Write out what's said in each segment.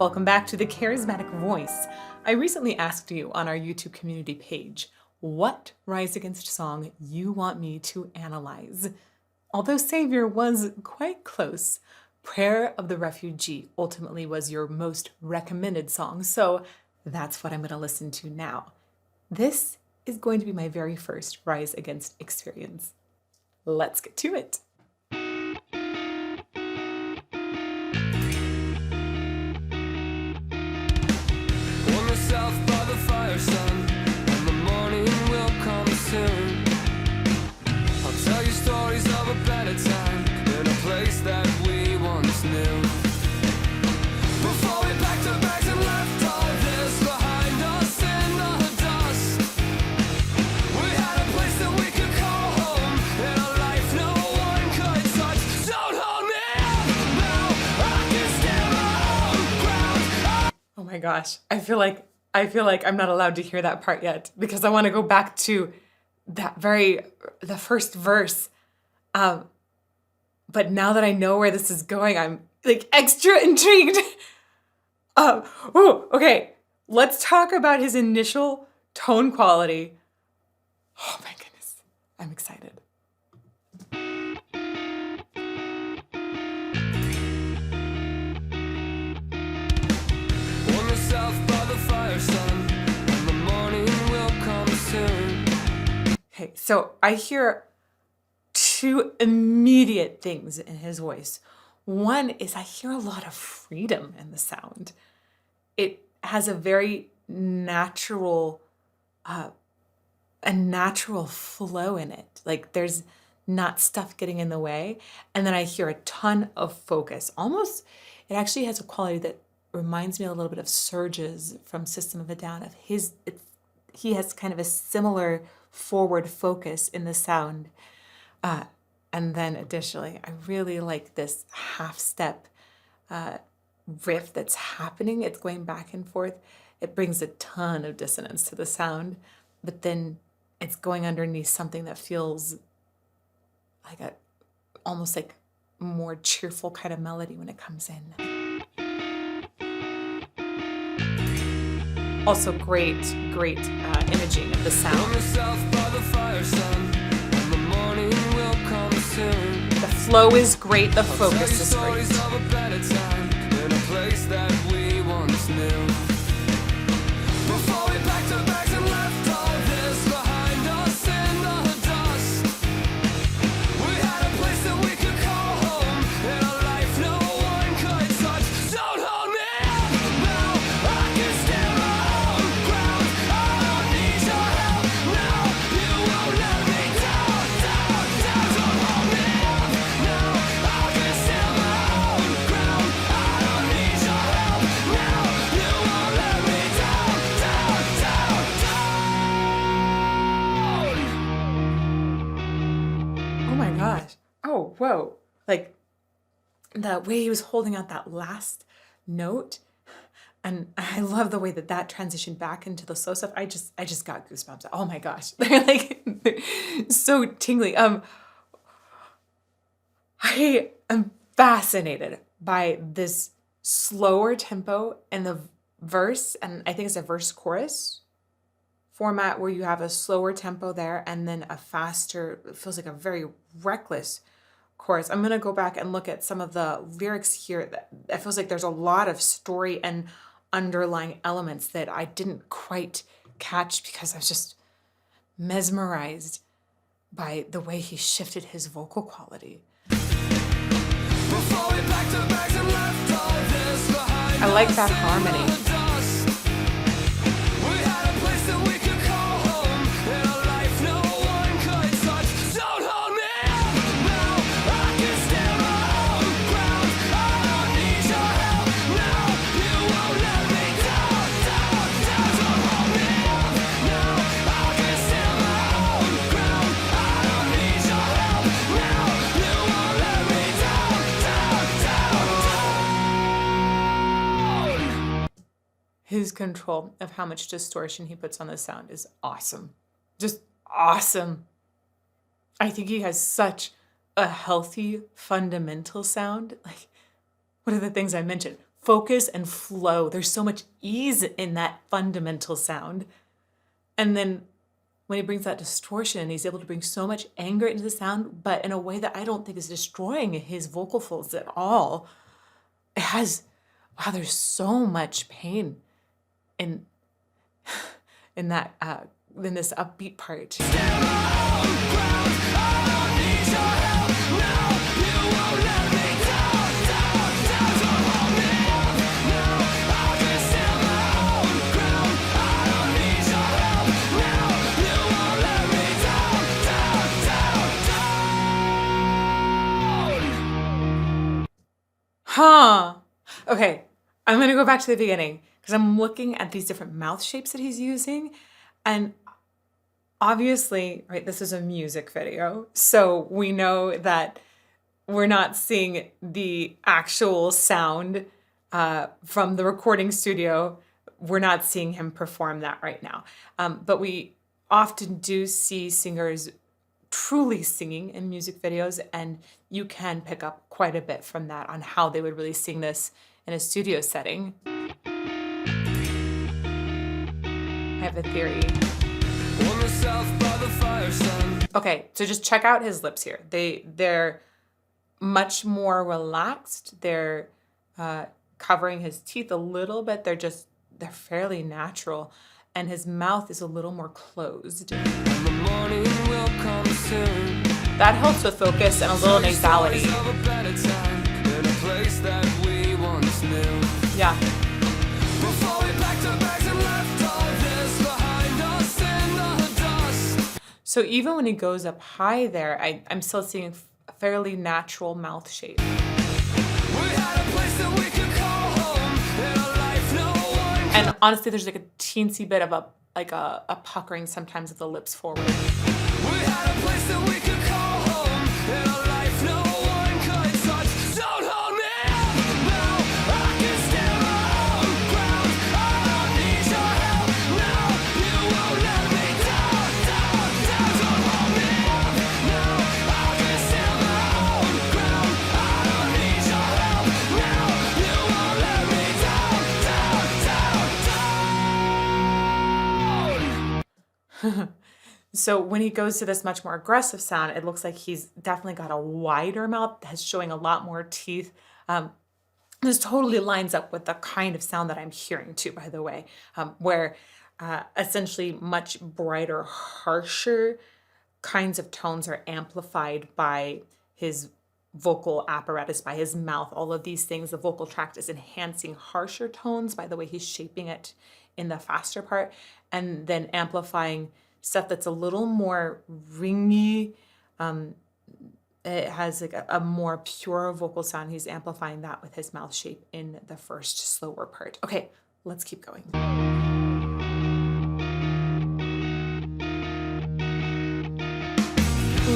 Welcome back to the Charismatic Voice. I recently asked you on our YouTube community page, what Rise Against song you want me to analyze. Although Savior was quite close, Prayer of the Refugee ultimately was your most recommended song, so that's what I'm going to listen to now. This is going to be my very first Rise Against experience. Let's get to it. South by the fire, son, and the morning will come soon. I'll tell you stories of a better time in a place that we once knew. Before we packed our bags and left all this behind us in the dust, we had a place that we could call home in a life no one could touch. Don't hold me up now, I can stand my own ground. Oh my gosh, I feel like I'm not allowed to hear that part yet because I want to go back to the first verse. But now that I know where this is going, I'm like extra intrigued. Okay. Let's talk about his initial tone quality. Oh my goodness. I'm excited. On the south by the fire, son, and the morning will come soon. Okay, so I hear two immediate things in his voice. One is I hear a lot of freedom in the sound. It has a very natural, a natural flow in it. Like there's not stuff getting in the way. And then I hear a ton of focus. Almost, it actually has a quality that reminds me a little bit of Surge's from System of a Down. He has kind of a similar forward focus in the sound. And then additionally, I really like this half step riff that's happening. It's going back and forth. It brings a ton of dissonance to the sound, but then it's going underneath something that feels like almost like more cheerful kind of melody when it comes in. Also great imaging of the sound. On the south by the fire, son, and the morning will come soon. The flow is great, the focus is Stories great. of a better time in a place that we once knew. Before we packed our bags and left all this behind us in the dust, we had a place that we could call home in a life no one could touch. Don't hold me up now, I can stand my own ground. I don't need your help now, you won't let me down, down, down. Don't hold me up now, I can stand my own ground. I don't need your help now, you won't let me down, down, down, down. Oh my gosh. Oh, whoa. Like the way he was holding out that last note. And I love the way that transitioned back into the slow stuff. I just got goosebumps. Oh my gosh. They're like so tingly. I am fascinated by this slower tempo in the verse, and I think it's a verse chorus format where you have a slower tempo there and then a faster, it feels like a very reckless chorus. I'm going to go back and look at some of the lyrics here. It feels like there's a lot of story and underlying elements that I didn't quite catch because I was just mesmerized by the way he shifted his vocal quality. Before we packed our bags and left all this behind I like us that in harmony. the dust, we had a place that we could call home in a life no one could touch. Don't hold me up now, I can stand my own ground. I don't need your help now, you won't let me down, down, down. Don't hold me up now, I can stand my own ground. I don't need your help now, you won't let me down, down, down, down. His control of how much distortion he puts on the sound is awesome. Just awesome. I think he has such a healthy, fundamental sound. Like, what are the things I mentioned? focus and flow. There's so much ease in that fundamental sound. And then when he brings that distortion, he's able to bring so much anger into the sound, but in a way that I don't think is destroying his vocal folds at all. It has, wow, there's so much pain in that in this upbeat part. Huh. Okay, I'm gonna go back to the beginning because I'm looking at these different mouth shapes that he's using. And obviously, right, this is a music video. So we know that we're not seeing the actual sound from the recording studio. We're not seeing him perform that right now. But we often do see singers truly singing in music videos, and you can pick up quite a bit from that on how they would really sing this in a studio setting. I have a theory. Okay, so just check out his lips here. They're much more relaxed. They're covering his teeth a little bit. They're fairly natural. And his mouth is a little more closed. That helps with focus and a little nasality. Yeah. So even when he goes up high there, I'm still seeing a fairly natural mouth shape. And honestly, there's like a teensy bit of a puckering sometimes of the lips forward. We had a place that we could call home, and a life no one could touch. Don't hold me up now, I can stand my own ground. I don't need your help now, you won't let me down, down, down. Don't hold me up now, I can stand my own ground. I don't need your help now, you won't let me down, down, down, down. So when he goes to this much more aggressive sound, it looks like he's definitely got a wider mouth that's showing a lot more teeth. This totally lines up with the kind of sound that I'm hearing too, by the way, where essentially much brighter, harsher kinds of tones are amplified by his vocal apparatus, by his mouth, all of these things. The vocal tract is enhancing harsher tones by the way he's shaping it in the faster part, and then amplifying stuff that's a little more ringy. It has like a more pure vocal sound. He's amplifying that with his mouth shape in the first slower part. Okay, let's keep going.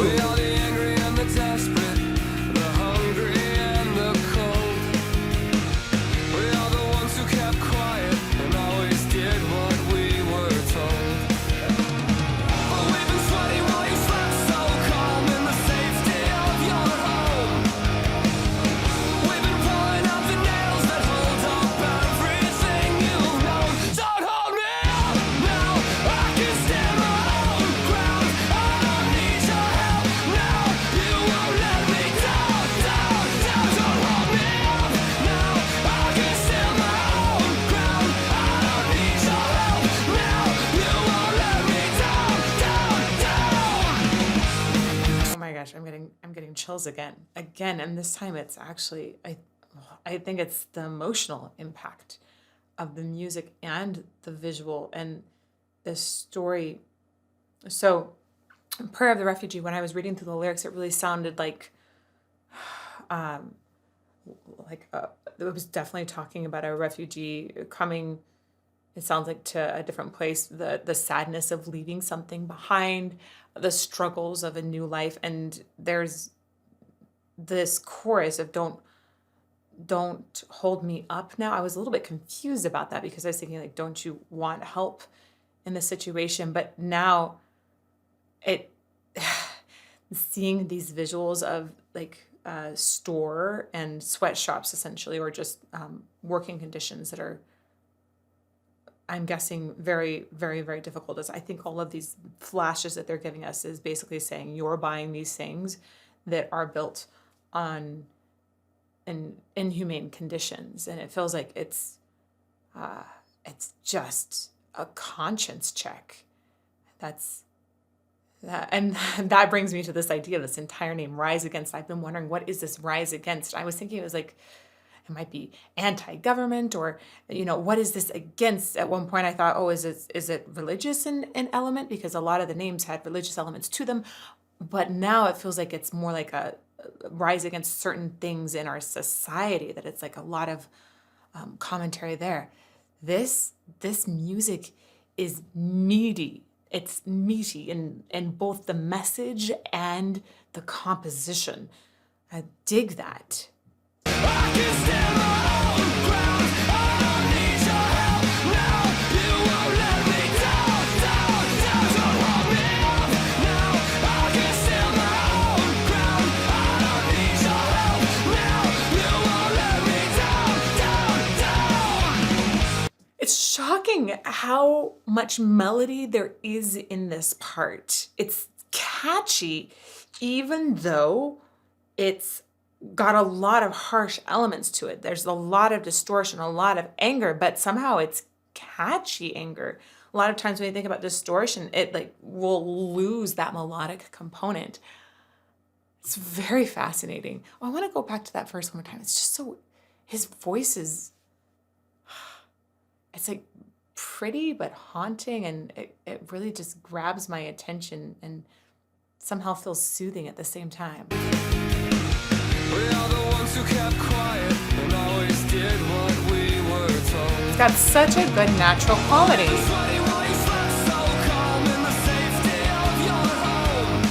We are the angry and the desperate, the hungry and the cold. We are the ones who kept quiet and always did what we were told. But we've been sweating while you slept so calm in the safety of your home. We've been pulling out the nails that hold up everything you've known. Don't hold me up now, I can stand my own ground. I don't need your help now, you won't let me down, down, down. Don't hold me up now, I can stand my own ground. I don't need your help now, you won't let me down, down, down. Oh my gosh, I'm getting chills again, and this time it's actually I think it's the emotional impact of the music and the visual and the story. So, Prayer of the Refugee, when I was reading through the lyrics, it really sounded like it was definitely talking about a refugee coming, it sounds like, to a different place, the sadness of leaving something behind, the struggles of a new life. And there's this chorus of don't hold me up now. I was a little bit confused about that because I was thinking, like, don't you want help in the situation? But now seeing these visuals of like store and sweatshops essentially, or just working conditions that are, I'm guessing, very, very, very difficult. As I think all of these flashes that they're giving us is basically saying you're buying these things that are built on in inhumane conditions, and it feels like it's just a conscience check. And that brings me to this idea of this entire name, Rise Against. I've been wondering, what is this Rise Against? I was thinking it was like, it might be anti-government, or, what is this against? At one point I thought, is it religious in element? Because a lot of the names had religious elements to them. But now it feels like it's more like a rise against certain things in our society, that it's like a lot of commentary there. This music is meaty. It's meaty in both the message and the composition. I dig that. I can stand my own ground. I don't need your help now. You won't let me down, down, down. Don't hold me up now. I can stand my own ground. I don't need your help now. You won't let me down, down, down. It's shocking how much melody there is in this part. It's catchy, even though it's got a lot of harsh elements to it. There's a lot of distortion, a lot of anger, but somehow it's catchy anger. A lot of times when you think about distortion, it will lose that melodic component. It's very fascinating. I want to go back to that verse one more time. It's just so, his voice is, it's like pretty but haunting, and it really just grabs my attention and somehow feels soothing at the same time. We are the ones who kept quiet and always did what we were told. It's got such a good natural quality. Sweaty while you slept so calm in the safety of your home.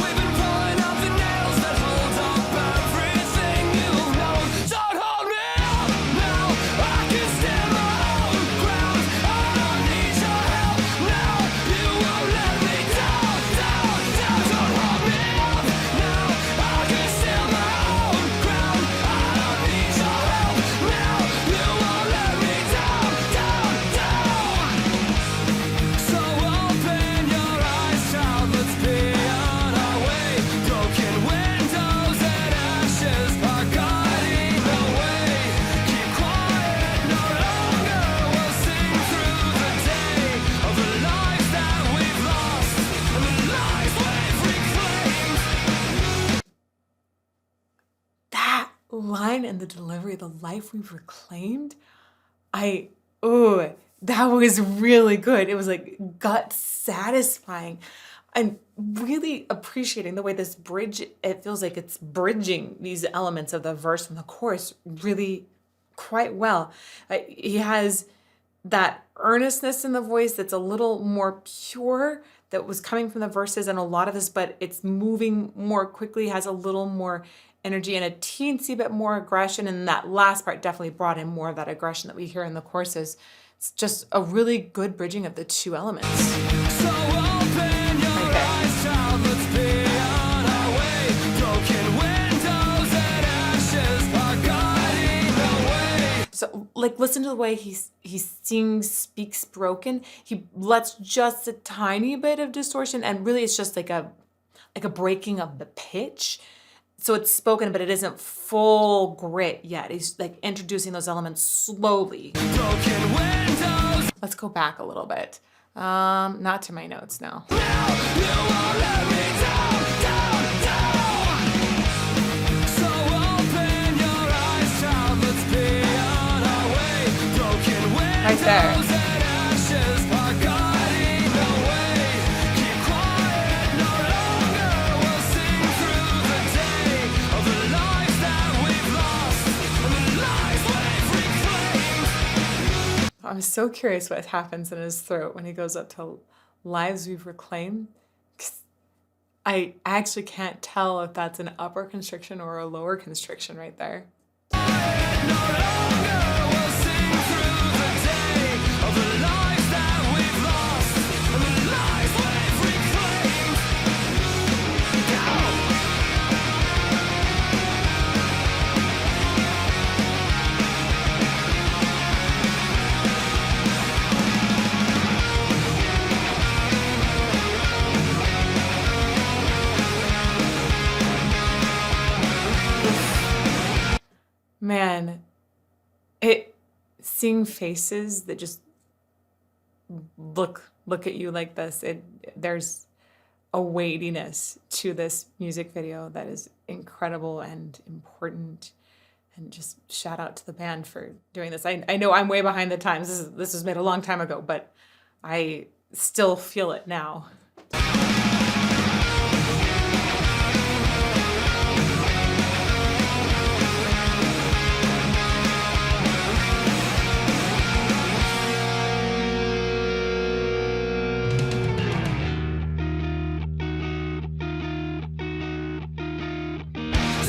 We've been pulling out the nails that hold up everything you've known. Don't hold me up now. I can stand my own ground. I don't need your help now. You won't let me down, down, down. Don't hold me up now. I can stand my own ground. I don't need your help now. You won't let me down, down, down. So open your eyes, child, let's be on our way. Broken windows and ashes are guiding the way. Keep quiet, no longer we'll sing through the day of the lives that we've lost and the lives we've reclaimed. That line and the delivery, the life we've reclaimed, that was really good. It was like gut satisfying. I'm really appreciating the way this bridge, it feels like it's bridging these elements of the verse and the chorus really quite well. He has that earnestness in the voice that's a little more pure, that was coming from the verses and a lot of this, but it's moving more quickly, has a little more energy and a teensy bit more aggression. And that last part definitely brought in more of that aggression that we hear in the choruses. It's just a really good bridging of the two elements. So open your eyes, child, let's be on our way. Broken windows and ashes are guiding the way. So listen to the way he sings, speaks broken. He lets just a tiny bit of distortion, and really it's just like a breaking of the pitch. So it's spoken, but it isn't full grit yet. He's like introducing those elements slowly. Broken windows. Let's go back a little bit. Not to my notes now. Now you won't let me down, down, down. So open your eyes, child, let's be on our way. Broken windows Right there. and ashes are guiding the way. Keep quiet, no longer we'll sing through the day of the lives that we've lost and the lives we've reclaimed. I'm so curious what happens in his throat when he goes up to lives we've reclaimed. 'Cause I actually can't tell if that's an upper constriction or a lower constriction right there. No longer we'll sing through the day of the lives that we've lost and the lives we've reclaimed. Go! it seeing faces that just look at you like this, there's a weightiness to this music video that is incredible and important. And just shout out to the band for doing this. I know I'm way behind the times. This was made a long time ago, but I still feel it now.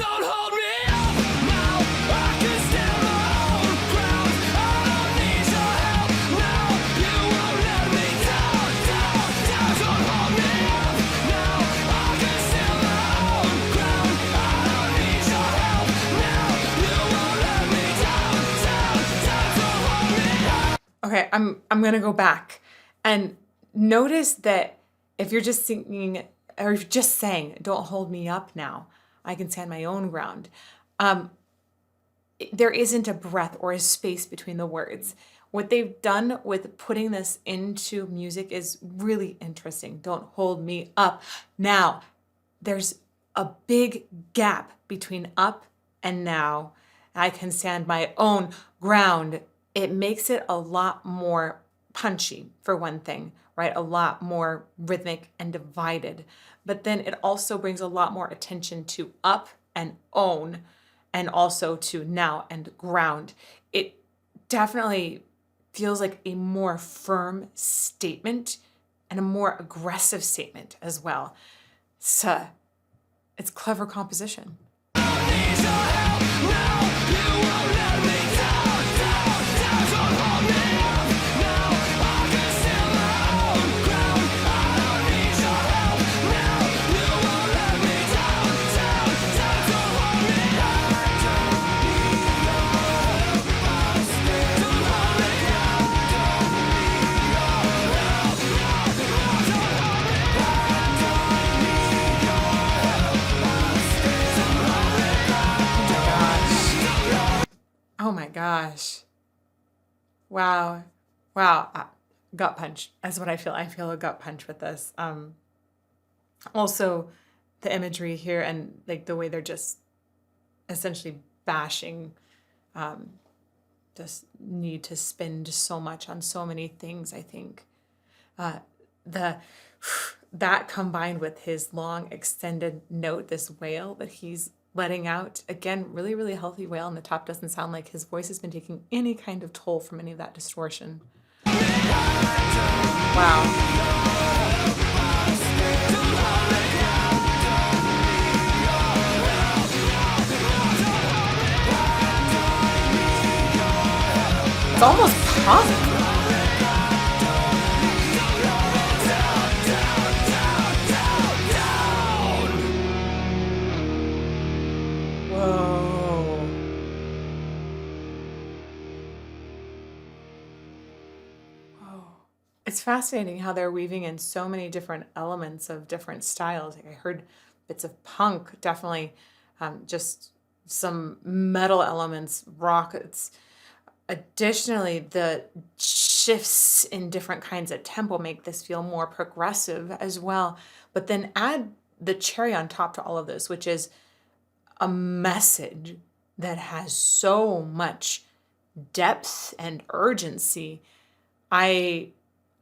Don't hold me up now. I can stand my own ground. I don't need your help now. You won't let me down, down, down. Don't hold me up now. I can stand my own ground. I don't need your help now. You won't let me down, down, down. Don't hold me up. Okay, I'm gonna go back and notice that if you're just singing or if you're just saying, "Don't hold me up now, I can stand my own ground," there isn't a breath or a space between the words. What they've done with putting this into music is really interesting. Don't hold me up now. There's a big gap between up and now. I can stand my own ground. It makes it a lot more punchy, for one thing, right? A lot more rhythmic and divided. But then it also brings a lot more attention to up and own, and also to now and ground. It definitely feels like a more firm statement and a more aggressive statement as well. So it's clever composition. Need your help now. You won't let me down, down, down. Don't hold me up now. I can stand my own ground. I don't need your help now. You won't let me down, down, down. Don't hold me up. Don't need your help. I'll stay. Don't hold me up. Don't need your help. Don't hold me up. Don't need your help. I'll stay. Don't hold me up. Oh my gosh. Wow. Wow. Gut punch. That's what I feel. I feel a gut punch with this. Also, the imagery here and like the way they're just essentially bashing this need to spend so much on so many things, I think. The that combined with his long extended note, this wail that he's letting out, again, really, really healthy wail, and the top doesn't sound like his voice has been taking any kind of toll from any of that distortion. Wow. It's almost pop. Whoa. Whoa. It's fascinating how they're weaving in so many different elements of different styles. Like I heard bits of punk, definitely just some metal elements, rock. Additionally, the shifts in different kinds of tempo make this feel more progressive as well. But then add the cherry on top to all of this, which is a message that has so much depth and urgency. I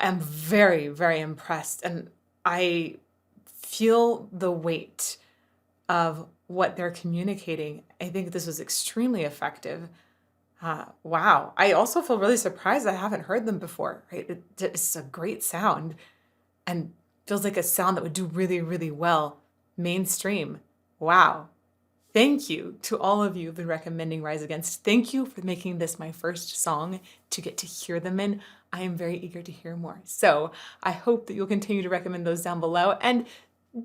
am very, very impressed, and I feel the weight of what they're communicating. I think this was extremely effective. Wow. I also feel really surprised I haven't heard them before, right? It's a great sound and feels like a sound that would do really, really well mainstream. Wow. Thank you to all of you who've been recommending Rise Against. Thank you for making this my first song to get to hear them in. I am very eager to hear more. So I hope that you'll continue to recommend those down below. And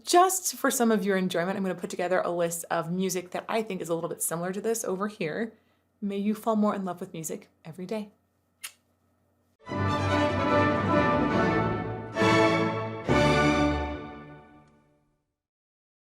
just for some of your enjoyment, I'm going to put together a list of music that I think is a little bit similar to this over here. May you fall more in love with music every day.